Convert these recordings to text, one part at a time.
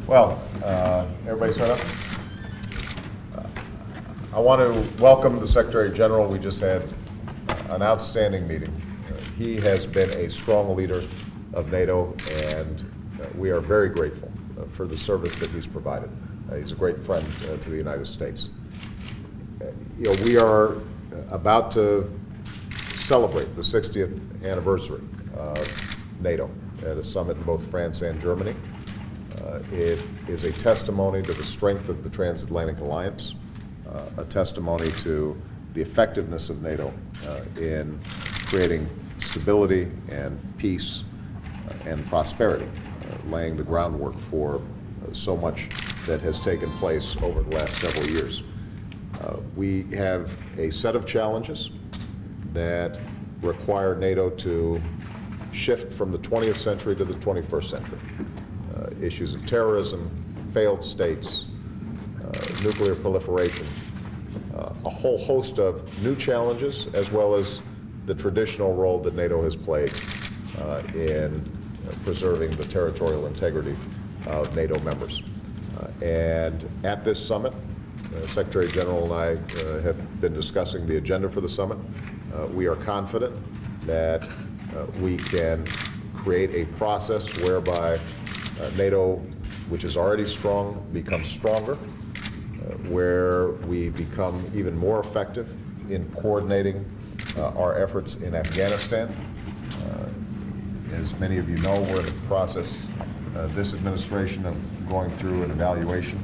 Well, everybody set up? I want to welcome the Secretary General. We just had an outstanding meeting. He has been a strong leader of NATO, and we are very grateful for the service that he's provided. He's a great friend to the United States. We are about to celebrate the 60th anniversary of NATO at a summit in both France and Germany. It is a testimony to the strength of the transatlantic alliance, a testimony to the effectiveness of NATO in creating stability and peace and prosperity, laying the groundwork for so much that has taken place over the last several years. We have a set of challenges that require NATO to shift from the 20th century to the 21st century. Issues of terrorism, failed states, nuclear proliferation, a whole host of new challenges, as well as the traditional role that NATO has played in preserving the territorial integrity of NATO members. And at this summit, Secretary General and I have been discussing the agenda for the summit. We are confident that we can create a process whereby NATO, which is already strong, becomes stronger, where we become even more effective in coordinating our efforts in Afghanistan. As many of you know, we're in the process, this administration, of going through an evaluation,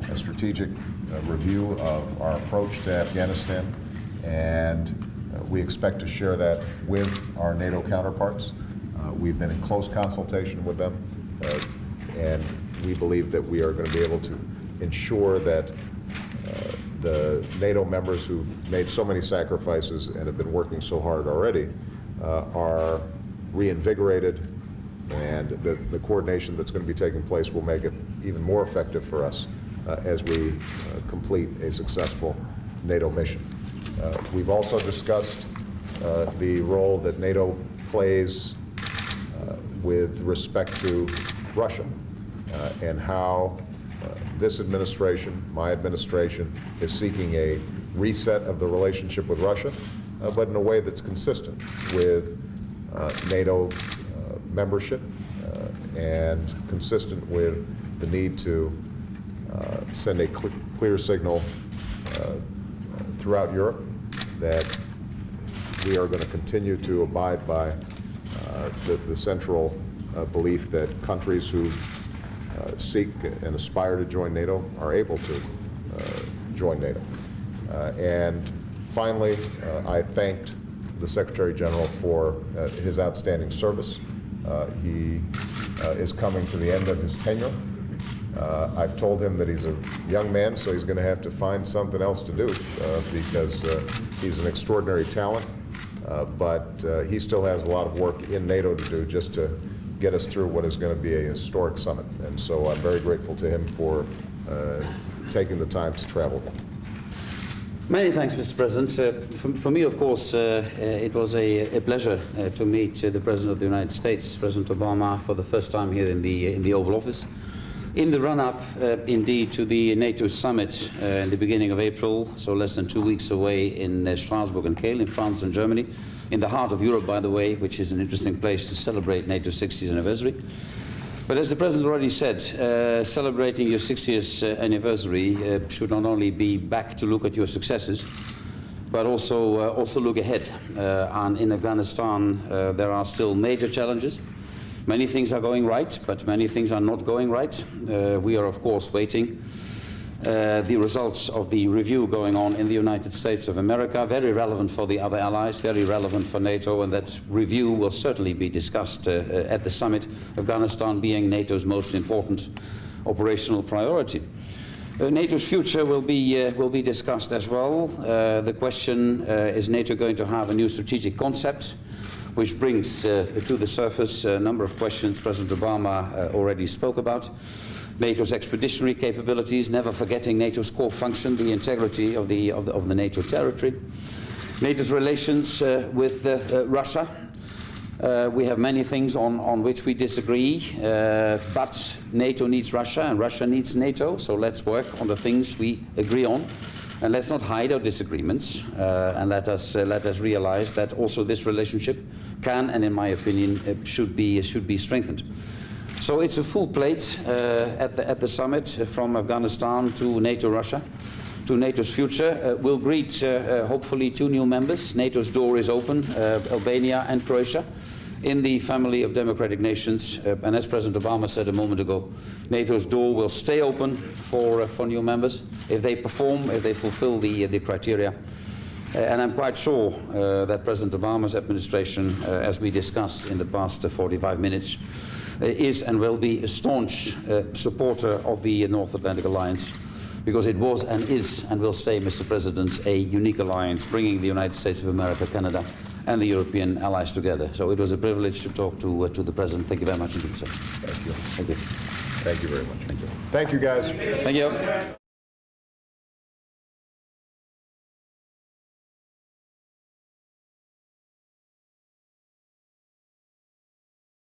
a strategic review of our approach to Afghanistan, and we expect to share that with our NATO counterparts. We've been in close consultation with them, and we believe that we are going to be able to ensure that the NATO members who've made so many sacrifices and have been working so hard already are reinvigorated, and the coordination that's going to be taking place will make it even more effective for us as we complete a successful NATO mission. We've also discussed the role that NATO plays with respect to Russia and how this administration, my administration, is seeking a reset of the relationship with Russia, but in a way that's consistent with NATO membership and consistent with the need to send a clear signal throughout Europe that we are going to continue to abide by the central belief that countries who seek and aspire to join NATO are able to join NATO. And finally, I thanked the Secretary General for his outstanding service. He is coming to the end of his tenure. I've told him that he's a young man, so he's going to have to find something else to do because he's an extraordinary talent, but he still has a lot of work in NATO to do just to get us through what is going to be a historic summit. And so I'm very grateful to him for taking the time to travel. Many thanks, Mr. President. For me, of course, it was a pleasure to meet the President of the United States, President Obama, for the first time here in the Oval Office. In the run-up, indeed, to the NATO summit in the beginning of April, so less than 2 weeks away in Strasbourg and Kiel in France and Germany, in the heart of Europe, by the way, which is an interesting place to celebrate NATO's 60th anniversary. But as the President already said, celebrating your 60th anniversary should not only be back to look at your successes, but also look ahead. And in Afghanistan, there are still major challenges. Many things are going right, but many things are not going right. We are, of course, waiting the results of the review going on in the United States of America, very relevant for the other allies, very relevant for NATO, and that review will certainly be discussed at the summit, Afghanistan being NATO's most important operational priority. NATO's future will be discussed as well. The question, is NATO going to have a new strategic concept, which brings to the surface a number of questions President Obama already spoke about. NATO's expeditionary capabilities, never forgetting NATO's core function, the integrity of the NATO territory. NATO's relations with Russia, We have many things on which we disagree, but NATO needs Russia and Russia needs NATO, so let's work on the things we agree on. And let's not hide our disagreements, and let us realize that also this relationship can, and in my opinion, should be strengthened. So it's a full plate at the summit, from Afghanistan to NATO-Russia, to NATO's future. We'll greet, hopefully, 2 new members. NATO's door is open, Albania and Croatia, in the family of democratic nations. And as President Obama said a moment ago, NATO's door will stay open for new members if they perform, if they fulfill the criteria. And I'm quite sure that President Obama's administration, as we discussed in the past 45 minutes, is and will be a staunch supporter of the North Atlantic Alliance, because it was and is and will stay, Mr. President, a unique alliance bringing the United States of America, Canada, and the European allies together. So it was a privilege to talk to the President. Thank you very much indeed, sir. Thank you. Thank you. Thank you very much. Thank you. Thank you, guys. Thank you.